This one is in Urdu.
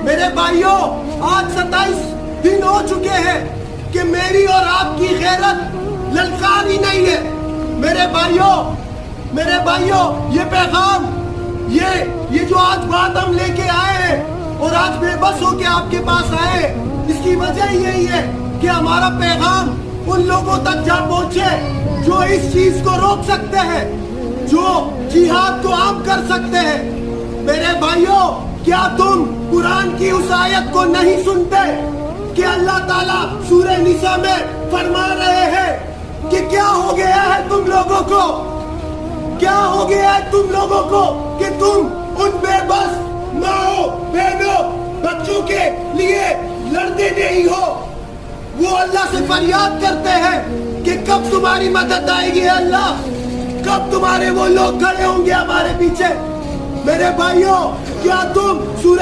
میرے بھائیوں آج 27 دن ہو چکے ہیں کہ میری اور آپ کی غیرت للکار ہی نہیں ہے. میرے بھائیوں یہ پیغام یہ جو آج بات ہم لے کے آئے ہیں اور آج بے بس ہو کے آپ کے پاس آئے، اس کی وجہ یہی ہے کہ ہمارا پیغام ان لوگوں تک جا پہنچے جو اس چیز کو روک سکتے ہیں، جو جہاد کو عام کر سکتے ہیں. میرے بھائیوں کیا تم قرآن کی اس آیت کو نہیں سنتے کہ اللہ تعالیٰ سورہ نساء میں فرما رہے ہیں کہ کیا ہو گیا ہے تم لوگوں کو، کیا ہو گیا ہے تم لوگوں کو کہ تم ان بے بس ماؤں بہنوں بچوں کے لیے لڑتے نہیں ہو. وہ اللہ سے فریاد کرتے ہیں کہ کب تمہاری مدد آئے گی اللہ، کب تمہارے وہ لوگ کھڑے ہوں گے ہمارے پیچھے. میرے بھائیوں کیا تم سورہ